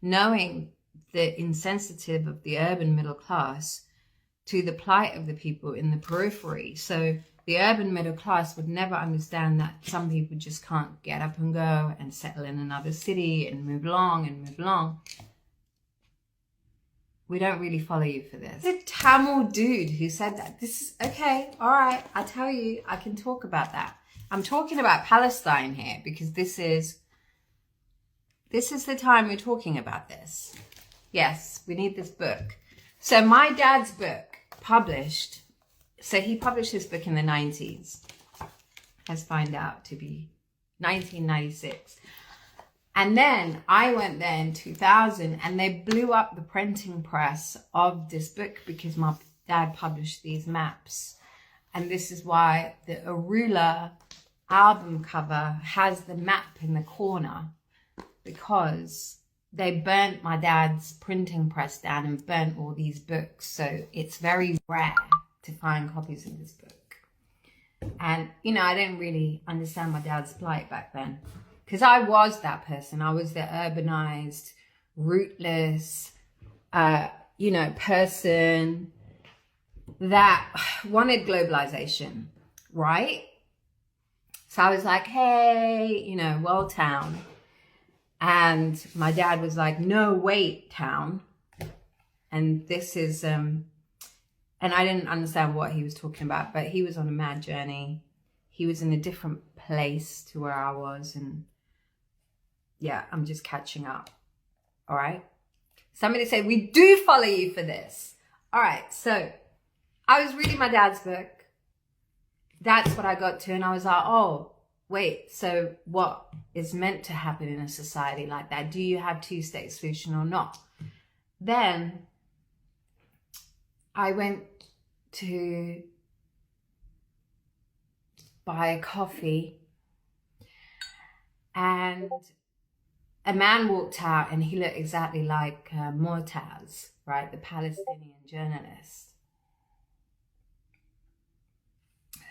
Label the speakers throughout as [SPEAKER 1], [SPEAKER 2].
[SPEAKER 1] knowing the insensitive of the urban middle class to the plight of the people in the periphery. So the urban middle class would never understand that some people just can't get up and go and settle in another city and move along and move along. We don't really follow you for this. The Tamil dude who said that. This is, okay, all right, I tell you, I can talk about that. I'm talking about Palestine here because this is the time we're talking about this. Yes, we need this book. So my dad's book published, so he published this book in the 90s, has found out to be 1996. And then I went there in 2000 and they blew up the printing press of this book because my dad published these maps. And this is why the Arula album cover has the map in the corner, because they burnt my dad's printing press down and burnt all these books. So it's very rare to find copies of this book. And, you know, I didn't really understand my dad's plight back then, because I was that person. I was the urbanized, rootless, person that wanted globalization, right? So I was like, hey, well, town. And my dad was like, no, wait, town. And this is, and I didn't understand what he was talking about, but he was on a mad journey. He was in a different place to where I was. And yeah, I'm just catching up. All right. Somebody said, we do follow you for this. All right. So I was reading my dad's book. That's what I got to. And I was like, oh, wait, so what is meant to happen in a society like that? Do you have two-state solution or not? Then I went to buy a coffee and a man walked out and he looked exactly like Mu'taz, right? The Palestinian journalist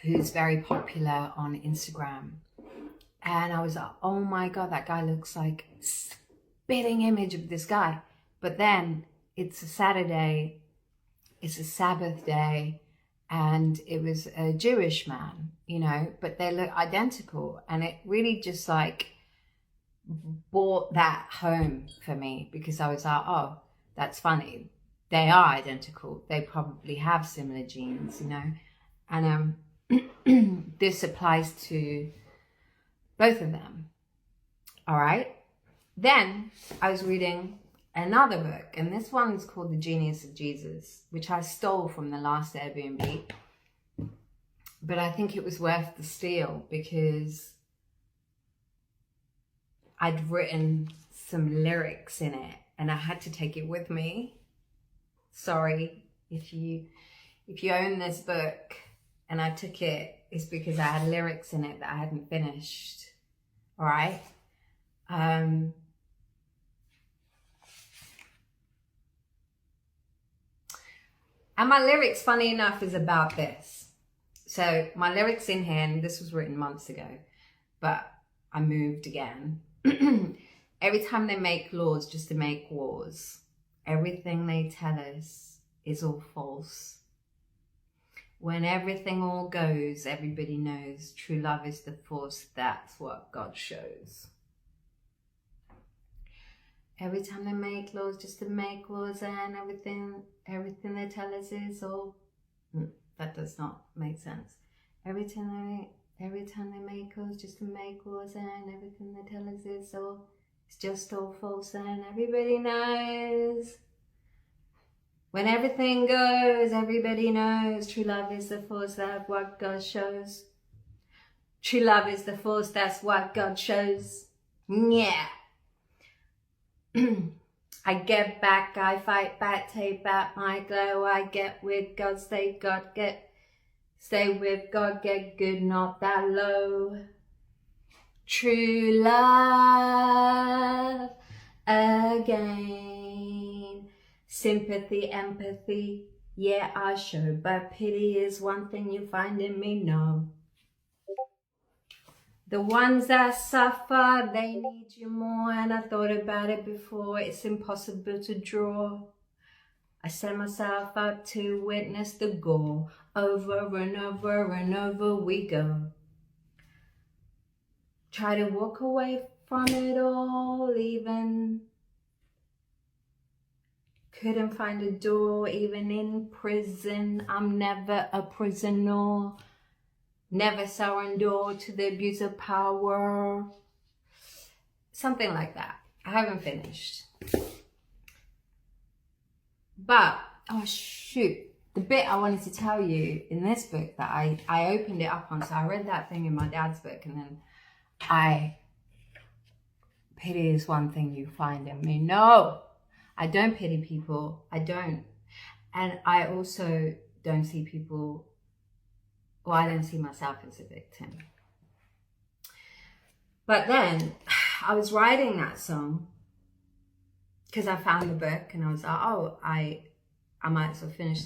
[SPEAKER 1] who's very popular on Instagram. And I was like, oh my God, that guy looks like a spitting image of this guy. But then it's a Saturday, it's a Sabbath day, and it was a Jewish man, but they look identical. And it really just like brought that home for me, because I was like, oh, that's funny. They are identical. They probably have similar genes, and this applies to both of them. All right. Then I was reading another book, and this one is called The Genius of Jesus, which I stole from the last Airbnb. But I think it was worth the steal because I'd written some lyrics in it and I had to take it with me. Sorry if you own this book and I took it, it's because I had lyrics in it that I hadn't finished. All right. And my lyrics, funny enough, is about this. So my lyrics in here, and this was written months ago, but I moved again. Every time they make laws just to make wars, everything they tell us is all false. When everything all goes, everybody knows true love is the force. That's what God shows. Every time they make laws just to make laws, and everything they tell us is all. That does not make sense. Every time they make laws just to make laws, and everything they tell us is all. It's just all false, and everybody knows. When everything goes, everybody knows true love is the force, that's what God shows. True love is the force, that's what God shows. Yeah. I get back, I fight back, take back my glow. I get with God, stay with God, get good, not that low. True love again. Sympathy, empathy, yeah, I show. But pity is one thing you find in me, no. The ones that suffer, they need you more. And I thought about it before. It's impossible to draw. I set myself up to witness the gore. Over and over and over we go. Try to walk away from it all, even. Couldn't find a door, even in prison. I'm never a prisoner. Never surrender to the abuse of power. Something like that. I haven't finished. But, oh shoot, the bit I wanted to tell you in this book that I opened it up on, so I read that thing in my dad's book, and then pity is one thing you find in me. No, I don't pity people. I don't. And I also don't see people, well, I don't see myself as a victim. But then I was writing that song because I found the book and I was like, oh, I might as well finish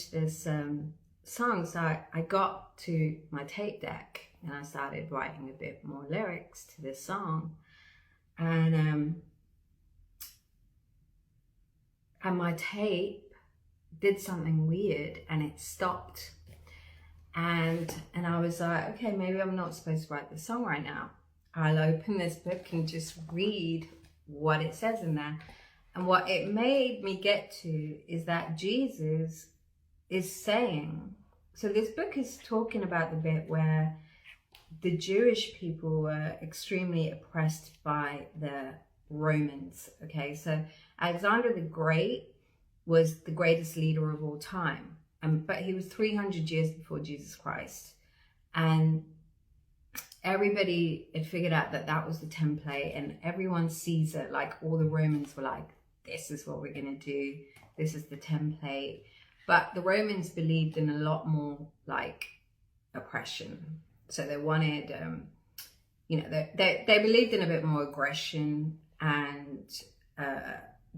[SPEAKER 1] this song. So I got to my tape deck and I started writing a bit more lyrics to this song. And my tape did something weird and it stopped. And I was like, okay, maybe I'm not supposed to write this song right now. I'll open this book and just read what it says in there. And what it made me get to is that Jesus is saying, so this book is talking about the bit where the Jewish people were extremely oppressed by the Romans. Okay, so Alexander the Great was the greatest leader of all time. But he was 300 years before Jesus Christ. And everybody had figured out that that was the template, and everyone sees it. Like all the Romans were like, this is what we're going to do. This is the template. But the Romans believed in a lot more like oppression. So they wanted, they believed in a bit more aggression, and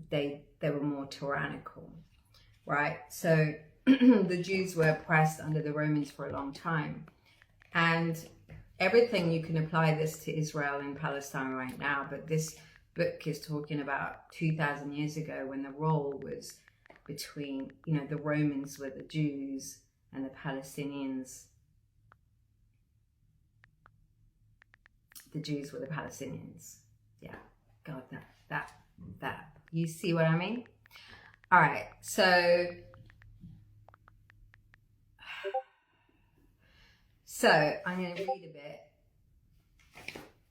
[SPEAKER 1] they were more tyrannical, right? So the Jews were oppressed under the Romans for a long time. And everything, you can apply this to Israel and Palestine right now, but this book is talking about 2,000 years ago when the role was between, the Romans were the Jews and the Palestinians. The Jews were the Palestinians. Yeah, God, that. You see what I mean? All right, so I'm going to read a bit.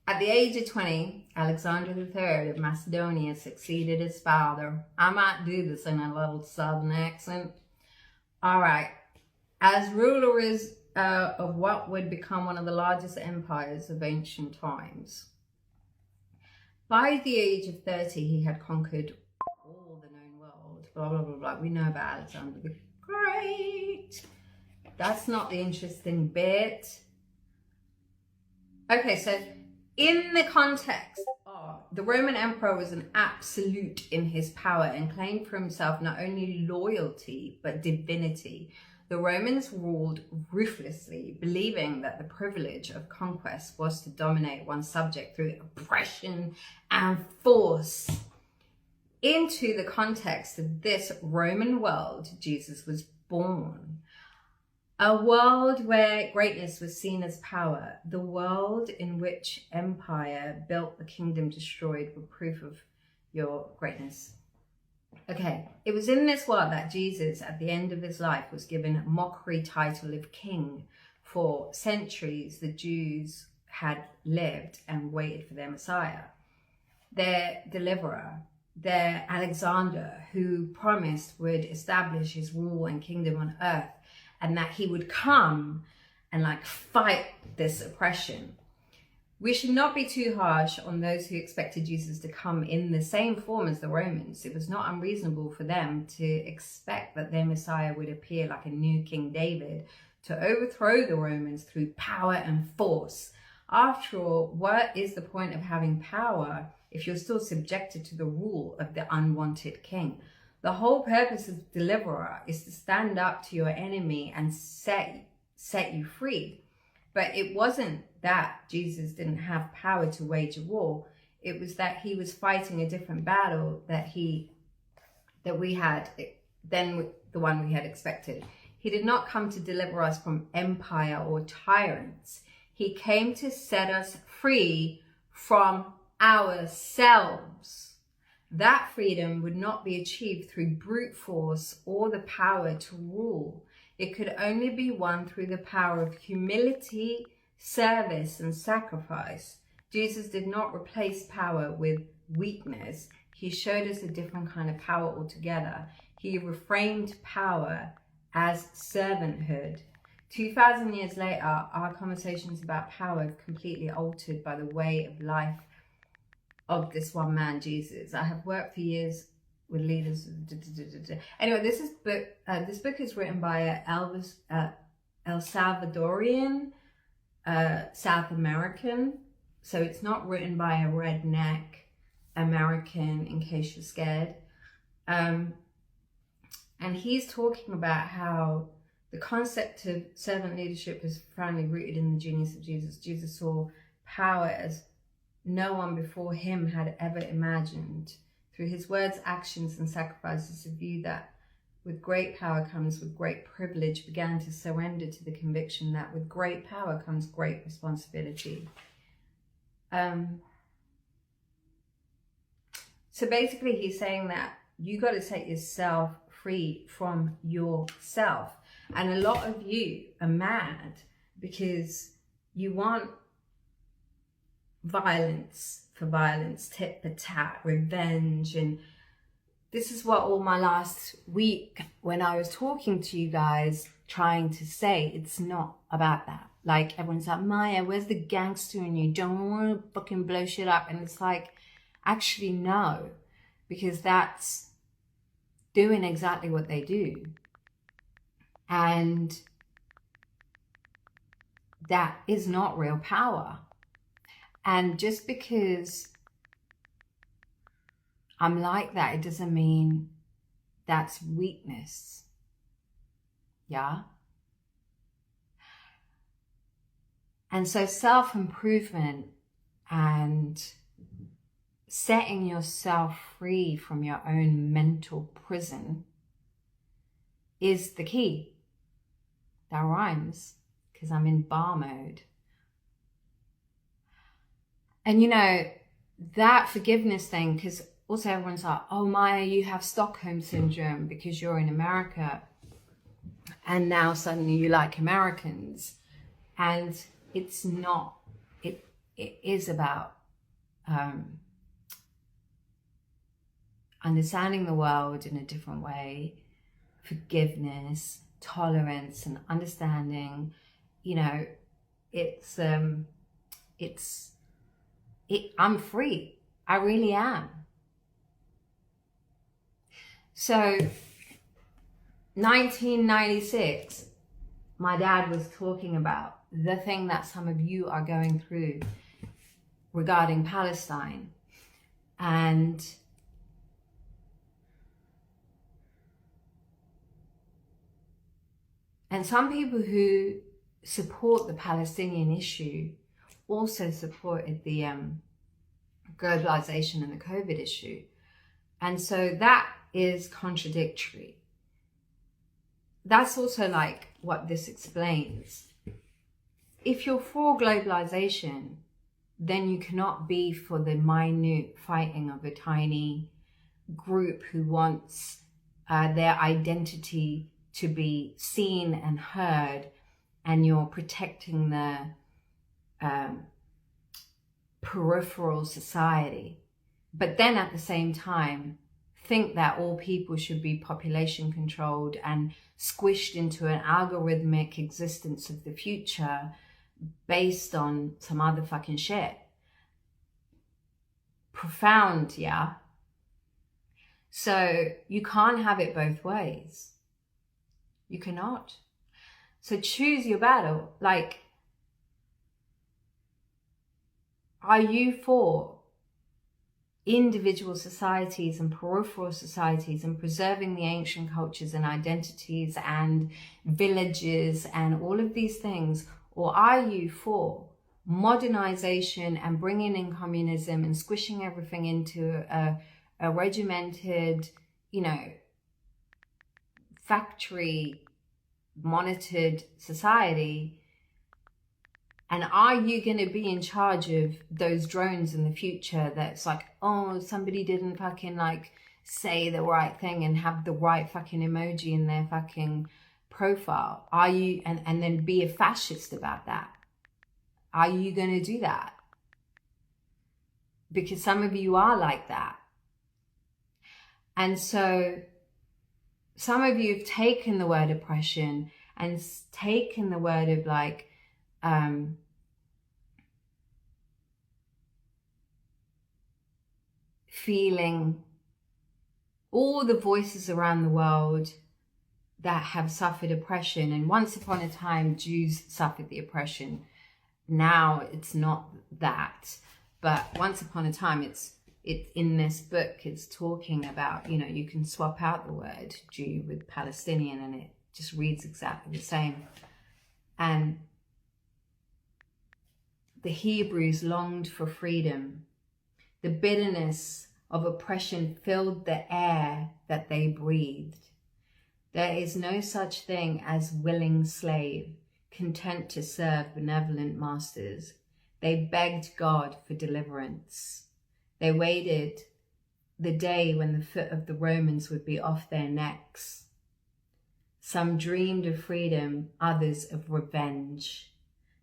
[SPEAKER 1] At the age of 20, Alexander III of Macedonia succeeded his father. I might do this in a little southern accent. All right. As ruler of what would become one of the largest empires of ancient times. By the age of 30, he had conquered all the known world. Blah, blah, blah, blah. We know about Alexander the Great. That's not the interesting bit. Okay, so in the context of the Roman emperor was an absolute in his power and claimed for himself not only loyalty, but divinity. The Romans ruled ruthlessly, believing that the privilege of conquest was to dominate one's subject through oppression and force. Into the context of this Roman world, Jesus was born. A world where greatness was seen as power. The world in which empire built, the kingdom destroyed, were proof of your greatness. Okay, it was in this world that Jesus, at the end of his life, was given a mockery title of king. For centuries, the Jews had lived and waited for their Messiah, their deliverer, their Alexander, who promised would establish his rule and kingdom on earth, and that he would come and fight this oppression. We should not be too harsh on those who expected Jesus to come in the same form as the Romans. It was not unreasonable for them to expect that their Messiah would appear like a new King David to overthrow the Romans through power and force. After all, what is the point of having power if you're still subjected to the rule of the unwanted king? The whole purpose of the deliverer is to stand up to your enemy and set you free. But it wasn't that Jesus didn't have power to wage a war. It was that he was fighting a different battle that we had than the one we had expected. He did not come to deliver us from empire or tyrants. He came to set us free from ourselves. That freedom would not be achieved through brute force or the power to rule. It could only be won through the power of humility, service, and sacrifice. Jesus did not replace power with weakness. He showed us a different kind of power altogether. He reframed power as servanthood. 2,000 years later, our conversations about power have completely altered by the way of life of this one man, Jesus. I have worked for years with leaders. Anyway, this book is written by a El Salvadorian, South American. So it's not written by a redneck American, in case you're scared. And he's talking about how the concept of servant leadership is profoundly rooted in the genius of Jesus. Jesus saw power as no one before him had ever imagined. Through his words, actions, and sacrifices, a view that with great power comes with great privilege began to surrender to the conviction that with great power comes great responsibility. So basically he's saying that you got to set yourself free from yourself. And a lot of you are mad because you want violence for violence, tit for tat, revenge. And this is what all my last week when I was talking to you guys trying to say, it's not about that. Like everyone's like, Maya, where's the gangster in you? Don't want to fucking blow shit up. And it's like, actually no, because that's doing exactly what they do. And that is not real power. And just because I'm like that, it doesn't mean that's weakness. Yeah? And so self-improvement and setting yourself free from your own mental prison is the key. That rhymes because I'm in bar mode. And you know, that forgiveness thing, because also everyone's like, oh Maya, you have Stockholm syndrome because you're in America and now suddenly you like Americans. And it's not, it is about understanding the world in a different way, forgiveness, tolerance, and understanding. You know, I'm free. I really am. So 1996, my dad was talking about the thing that some of you are going through regarding Palestine. And some people who support the Palestinian issue also supported the globalization and the COVID issue. And so that is contradictory. That's also like what this explains. If you're for globalization, then you cannot be for the minute fighting of a tiny group who wants their identity to be seen and heard, and you're protecting the peripheral society. But then at the same time, think that all people should be population controlled and squished into an algorithmic existence of the future based on some other fucking shit. Profound, yeah? So you can't have it both ways. You cannot. So choose your battle. Like, are you for individual societies and peripheral societies and preserving the ancient cultures and identities and villages and all of these things? Or are you for modernization and bringing in communism and squishing everything into a regimented, you know, factory monitored society? And are you going to be in charge of those drones in the future that's like, oh, somebody didn't fucking like say the right thing and have the right fucking emoji in their fucking profile? Are you, and then be a fascist about that? Are you going to do that? Because some of you are like that. And so some of you have taken the word oppression and taken the word of like, feeling all the voices around the world that have suffered oppression. And once upon a time, Jews suffered the oppression. Now it's not that. But once upon a time, it's in this book, it's talking about, you know, you can swap out the word Jew with Palestinian and it just reads exactly the same. And the Hebrews longed for freedom. The bitterness of oppression filled the air that they breathed. There is no such thing as willing slave, content to serve benevolent masters. They begged God for deliverance. They waited the day when the foot of the Romans would be off their necks. Some dreamed of freedom, others of revenge.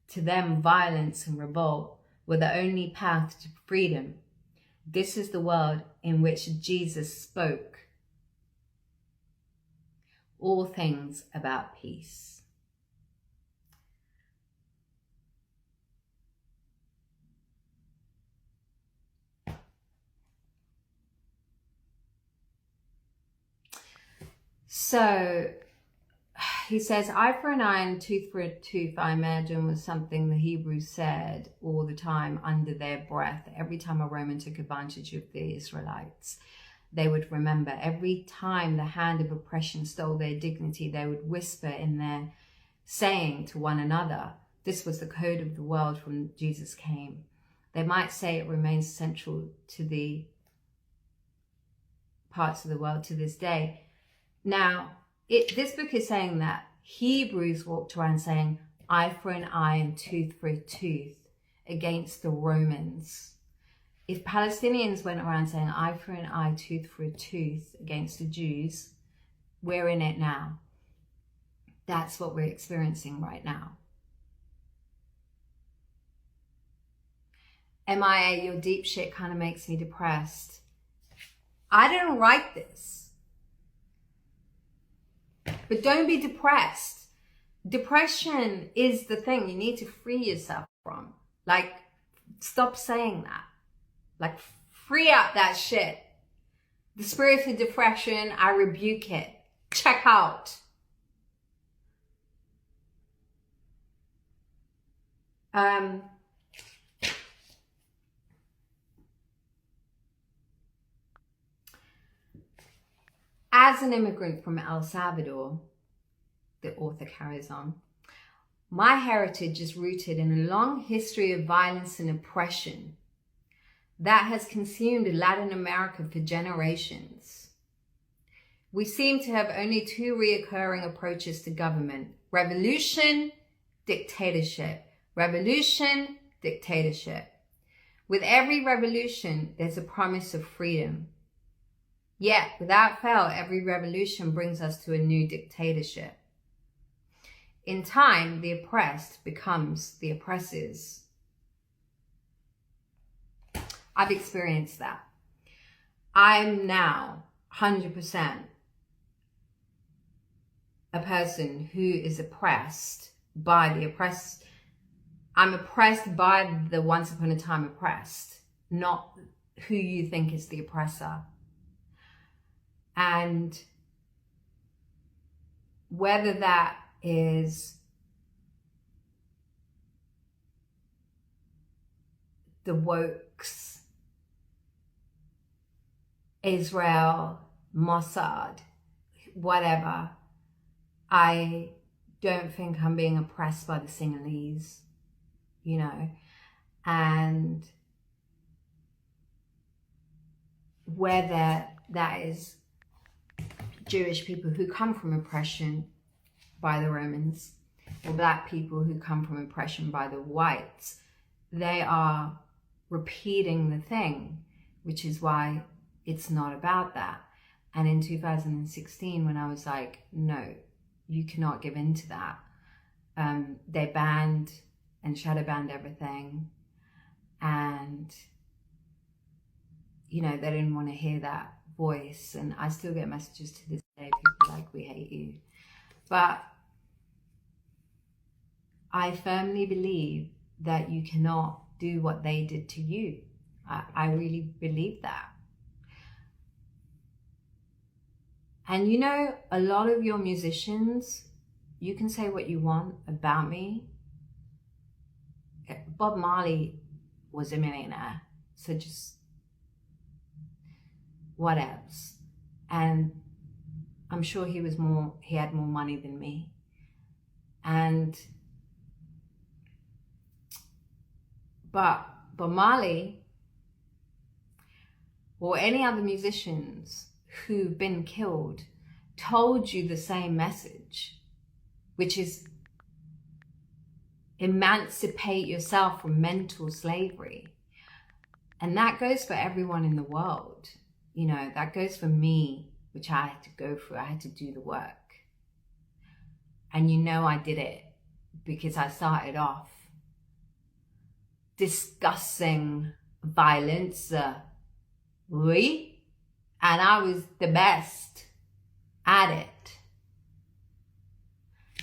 [SPEAKER 1] To them, violence and revolt were the only path to freedom. This is the world in which Jesus spoke all things about peace. So he says, eye for an eye and tooth for a tooth, I imagine, was something the Hebrews said all the time under their breath. Every time a Roman took advantage of the Israelites, they would remember. Every time the hand of oppression stole their dignity, they would whisper in their saying to one another. This was the code of the world when Jesus came. They might say it remains central to the parts of the world to this day. Now, this book is saying that Hebrews walked around saying eye for an eye and tooth for a tooth against the Romans. If Palestinians went around saying eye for an eye, tooth for a tooth against the Jews, we're in it now. That's what we're experiencing right now. M.I.A, your deep shit kind of makes me depressed. I didn't write this. But don't be depressed. Depression is the thing you need to free yourself from. Like, stop saying that. Like, free out that shit. The spirit of depression, I rebuke it. Check out. As an immigrant from El Salvador, the author carries on, my heritage is rooted in a long history of violence and oppression that has consumed Latin America for generations. We seem to have only two reoccurring approaches to government: revolution, dictatorship. Revolution, dictatorship. With every revolution, there's a promise of freedom. Yet, without fail, every revolution brings us to a new dictatorship. In time, the oppressed becomes the oppressors. I've experienced that. I'm now 100% a person who is oppressed by the oppressed. I'm oppressed by the once upon a time oppressed, not who you think is the oppressor. And whether that is the wokes, Israel, Mossad, whatever, I don't think I'm being oppressed by the Sinhalese, you know, and whether that is Jewish people who come from oppression by the Romans or black people who come from oppression by the whites, they are repeating the thing, which is why it's not about that. And in 2016, when I was like, no, you cannot give in to that, they banned and shadow banned everything. And, you know, they didn't want to hear that voice. And I still get messages to this day, people like, we hate you. But I firmly believe that you cannot do what they did to you. I really believe that. And you know, a lot of your musicians, you can say what you want about me. Bob Marley was a millionaire, so just what else? And I'm sure he had more money than me. But Bob Marley or any other musicians who've been killed told you the same message, which is emancipate yourself from mental slavery. And that goes for everyone in the world. You know, that goes for me, which I had to go through. I had to do the work. And you know I did it because I started off discussing violence, oui, and I was the best at it.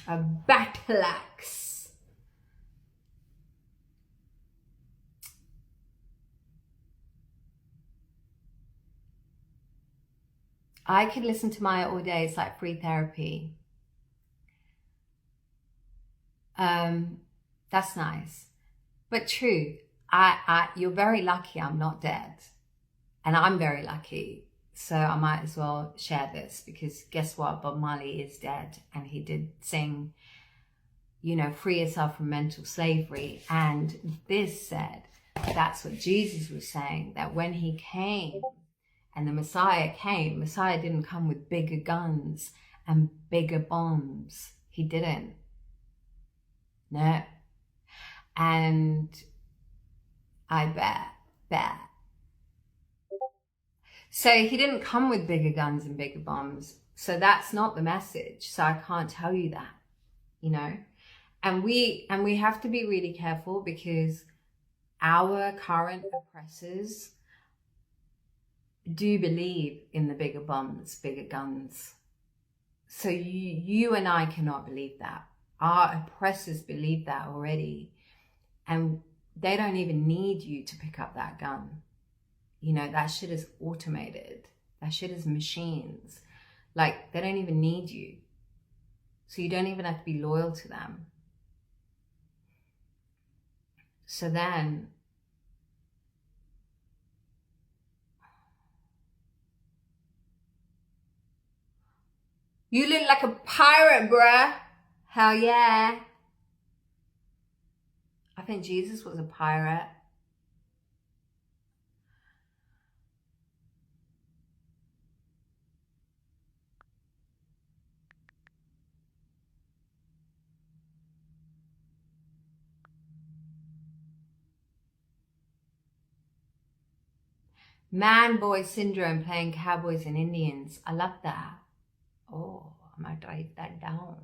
[SPEAKER 1] A battle axe. I could listen to M.I.A all day. It's like free therapy. That's nice. But true, you're very lucky I'm not dead. And I'm very lucky. So I might as well share this because guess what? Bob Marley is dead. And he did sing, you know, free yourself from mental slavery. And this said, that's what Jesus was saying, that when he came and the Messiah came, Messiah didn't come with bigger guns and bigger bombs. He didn't. No. And I bet. So he didn't come with bigger guns and bigger bombs. So that's not the message. So I can't tell you that, you know. And we have to be really careful because our current oppressors do believe in the bigger bombs, bigger guns. So you and I cannot believe that. Our oppressors believe that already. And they don't even need you to pick up that gun. You know, that shit is automated. That shit is machines. Like, they don't even need you. So you don't even have to be loyal to them. So then, you look like a pirate, bruh. Hell yeah. I think Jesus was a pirate. Man boy syndrome playing cowboys and Indians. I love that. Oh, I might write that down.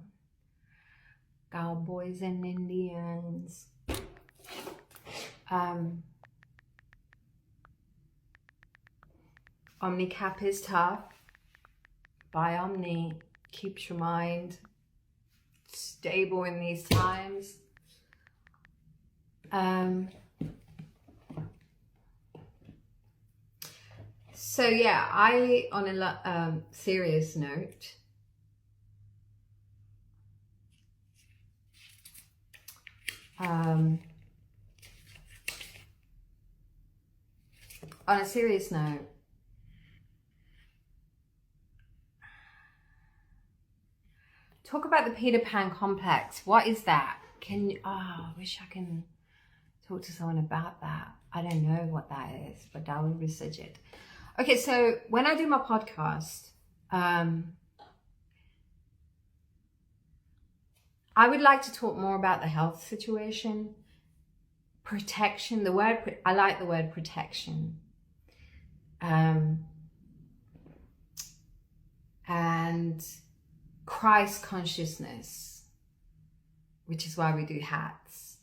[SPEAKER 1] Cowboys and Indians. Omnicap is tough. Buy Omni. Keeps your mind stable in these times. So yeah, on a serious note, on a serious note, Talk about the Peter Pan complex. What is that? Can you, I wish I can talk to someone about that. I don't know what that is, but I will research it. Okay, so when I do my podcast, I would like to talk more about the health situation, protection. I like the word protection. And Christ consciousness, which is why we do hats.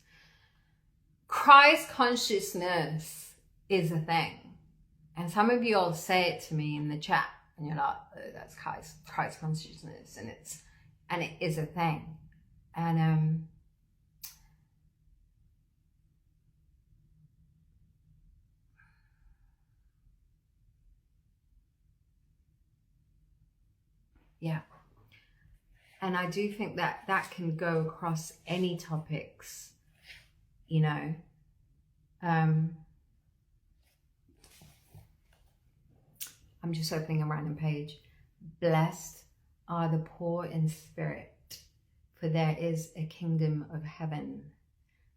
[SPEAKER 1] Christ consciousness is a thing. And some of you all say it to me in the chat and you're like, oh, that's Christ consciousness, and it is a thing. And yeah. And I do think that that can go across any topics, you know. I'm just opening a random page. Blessed are the poor in spirit, for there is a kingdom of heaven.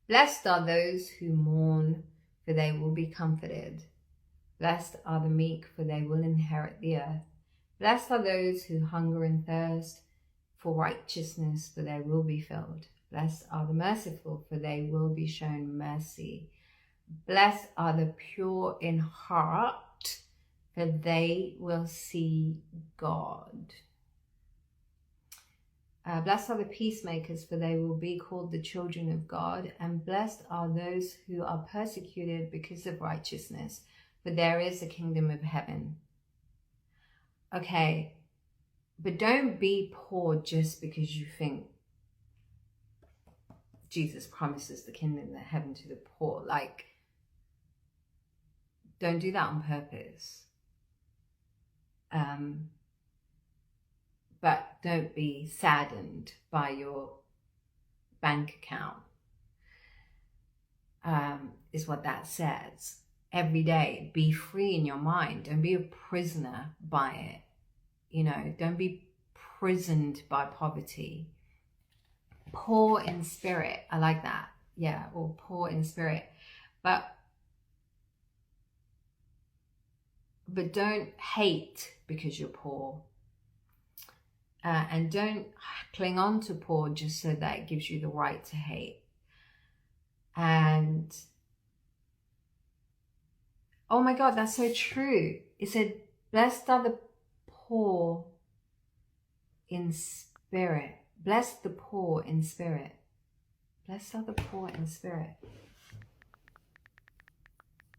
[SPEAKER 1] Blessed are those who mourn, for they will be comforted. Blessed are the meek, for they will inherit the earth. Blessed are those who hunger and thirst for righteousness, for they will be filled. Blessed are the merciful, for they will be shown mercy. Blessed are the pure in heart, for they will see God. Blessed are the peacemakers, for they will be called the children of God. And blessed are those who are persecuted because of righteousness, for there is a kingdom of heaven. Okay, but don't be poor just because you think Jesus promises the kingdom of heaven to the poor. Like, don't do that on purpose. But don't be saddened by your bank account, is what that says. Every day, be free in your mind. Don't be a prisoner by it. You know, don't be prisoned by poverty. Poor in spirit. I like that. Yeah, or poor in spirit. But don't hate because you're poor. And don't cling on to poor just so that it gives you the right to hate. And oh my God, that's so true. It said, blessed are the poor in spirit. Bless the poor in spirit. Blessed are the poor in spirit.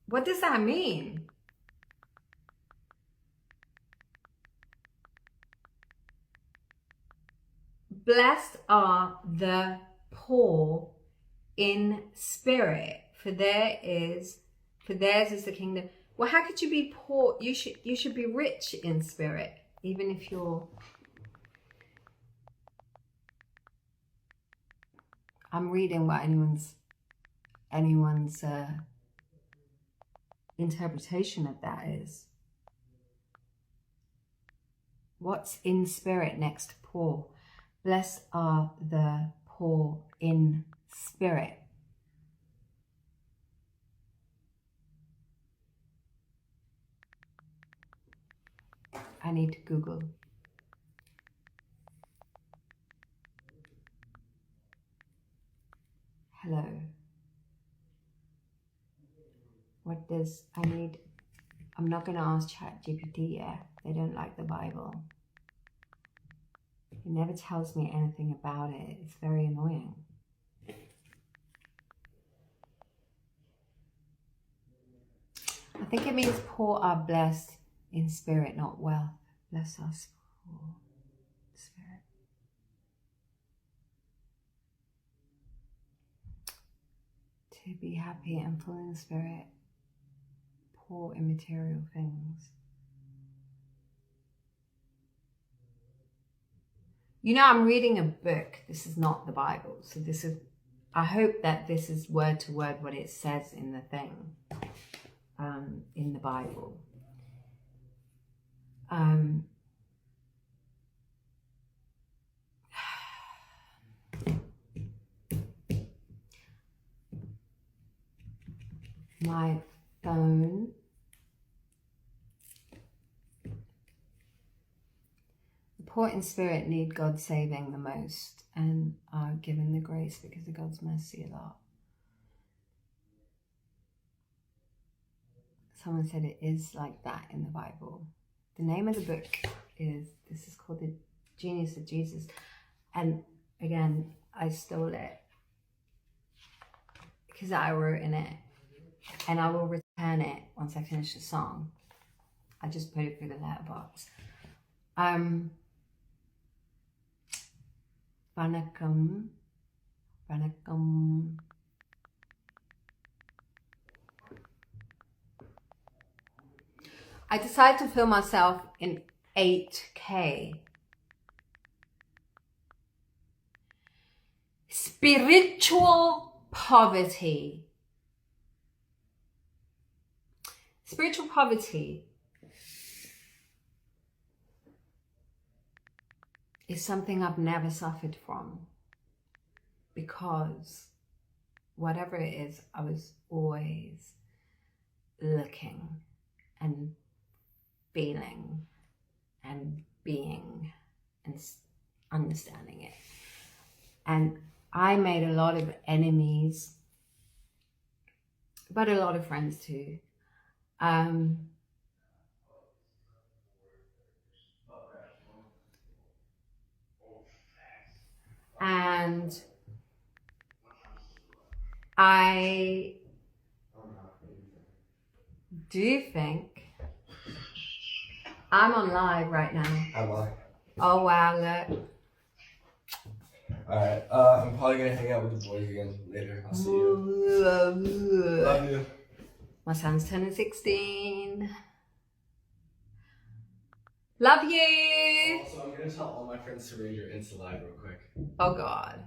[SPEAKER 1] What does that mean? Blessed are the poor in spirit, for theirs is the kingdom. Well, how could you be poor? You should be rich in spirit, even if you're. I'm reading what anyone's interpretation of that is. What's in spirit next to poor? Blessed are the poor in spirit. I need to Google. Hello. What does I'm not going to ask ChatGPT yet. They don't like the Bible. It never tells me anything about it. It's very annoying. I think it means poor are blessed in spirit, not wealth. Bless us, poor spirit. To be happy and full in spirit, poor in material things. You know, I'm reading a book. This is not the Bible. So I hope that this is word to word what it says in the thing, in the Bible. my phone. The poor in spirit need God saving the most and are given the grace because of God's mercy a lot. Someone said it is like that in the Bible. The name of the book this is called The Genius of Jesus. And again, I stole it because I wrote in it. And I will return it once I finish the song. I just put it through the letterbox. Vanakkam. I decided to film myself in 8K. Spiritual poverty. Spiritual poverty is something I've never suffered from, because whatever it is, I was always looking and feeling and being and understanding it. And I made a lot of enemies, but a lot of friends too. And I do think I'm on live right now.
[SPEAKER 2] I'm live.
[SPEAKER 1] Oh wow, look.
[SPEAKER 2] Alright, I'm probably gonna hang out with the boys again later. I'll see you. Love you.
[SPEAKER 1] My son's turning 16. Love you.
[SPEAKER 2] Also, I'm gonna tell all my friends to raid your Insta live real quick.
[SPEAKER 1] Oh God.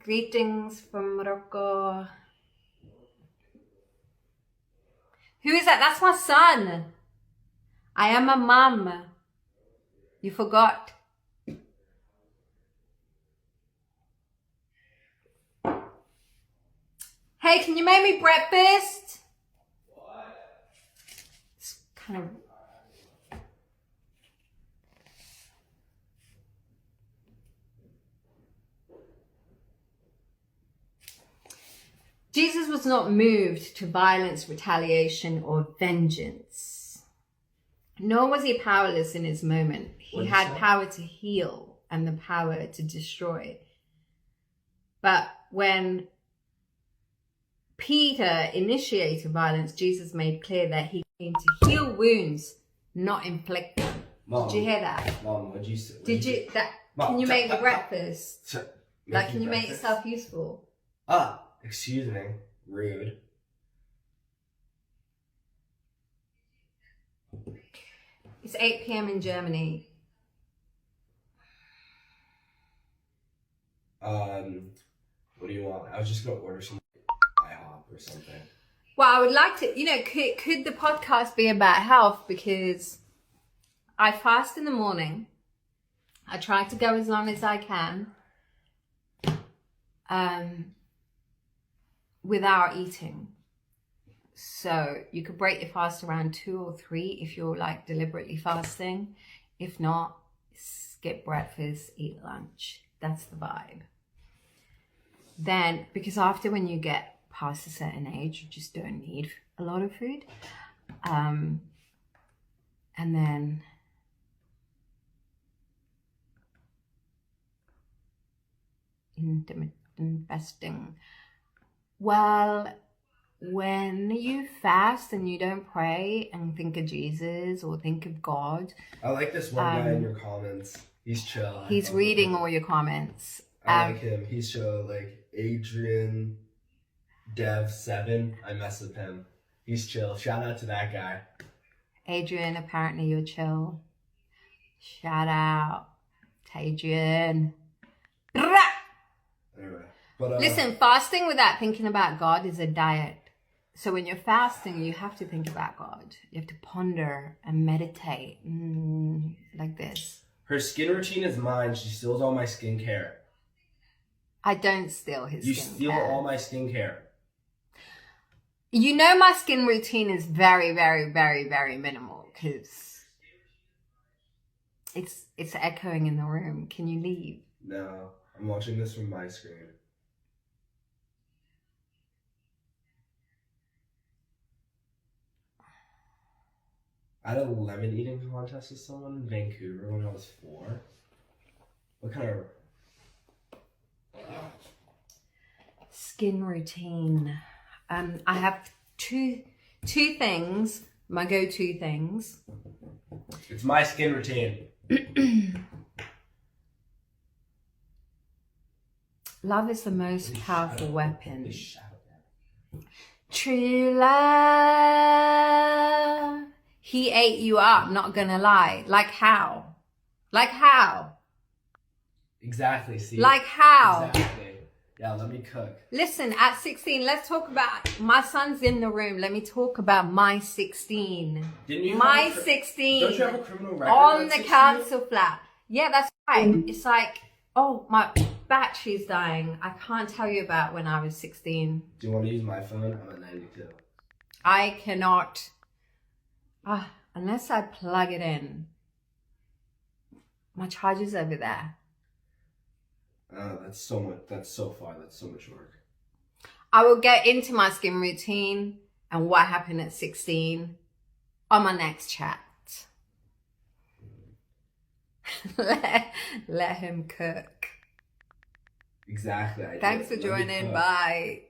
[SPEAKER 1] Greetings from Morocco. Who is that? That's my son. I am a mum. You forgot. Hey, can you make me breakfast?
[SPEAKER 2] What?
[SPEAKER 1] It's kind of... Jesus was not moved to violence, retaliation, or vengeance. Nor was he powerless in his moment. He had power to heal and the power to destroy. But when Peter initiated violence, Jesus made clear that he came to heal wounds, not inflict them.
[SPEAKER 2] Mom,
[SPEAKER 1] did you hear that?
[SPEAKER 2] Mom, what'd you say?
[SPEAKER 1] Mom, can you make me breakfast? Can you make yourself useful?
[SPEAKER 2] Excuse me. Rude.
[SPEAKER 1] It's 8 p.m. in Germany.
[SPEAKER 2] What do you want? I was just gonna order some IHOP or something.
[SPEAKER 1] Well, I would like to, could the podcast be about health? Because I fast in the morning. I try to go as long as I can. Without eating. So you could break your fast around 2 or 3 if you're like deliberately fasting. If not, skip breakfast, eat lunch. That's the vibe. Then, because after when you get past a certain age, you just don't need a lot of food. And then investing. Well, when you fast and you don't pray and think of Jesus or think of God.
[SPEAKER 2] I like this one guy in your comments. He's chill.
[SPEAKER 1] He's reading all your comments.
[SPEAKER 2] I like him. He's chill. Like Adrian Dev7. I mess with him. He's chill. Shout out to that guy.
[SPEAKER 1] Adrian, apparently you're chill. Shout out to Adrian.
[SPEAKER 2] Anyway. But,
[SPEAKER 1] listen, fasting without thinking about God is a diet. So when you're fasting, you have to think about God. You have to ponder and meditate like this.
[SPEAKER 2] Her skin routine is mine. She steals all my skincare.
[SPEAKER 1] I don't steal his skincare.
[SPEAKER 2] You steal all my skincare.
[SPEAKER 1] You know my skin routine is very, very, very, very minimal because it's echoing in the room. Can you leave?
[SPEAKER 2] No, I'm watching this from my screen. I had a lemon eating contest with someone in Vancouver when I was 4. What kind of...
[SPEAKER 1] Skin routine. I have two things, my go-to things.
[SPEAKER 2] It's my skin routine.
[SPEAKER 1] Love is the most powerful weapon. True love. He ate you up, not gonna lie. Like how? Like how?
[SPEAKER 2] Exactly, see?
[SPEAKER 1] Like how?
[SPEAKER 2] Exactly. Yeah, let me cook.
[SPEAKER 1] Listen, at 16, let's talk about, my son's in the room. Let me talk about my 16.
[SPEAKER 2] Didn't you
[SPEAKER 1] my 16.
[SPEAKER 2] Don't you have a criminal record
[SPEAKER 1] on
[SPEAKER 2] at
[SPEAKER 1] the
[SPEAKER 2] 16?
[SPEAKER 1] council flat. Yeah, that's right. It's like, oh, my battery's dying. I can't tell you about when I was 16.
[SPEAKER 2] Do you want to use my phone? I'm at 92.
[SPEAKER 1] I cannot, unless I plug it in. My charger's over there.
[SPEAKER 2] That's so much. That's so far. That's so much work.
[SPEAKER 1] I will get into my skin routine and what happened at 16 on my next chat. let him cook.
[SPEAKER 2] Exactly.
[SPEAKER 1] Thanks for joining. Bye.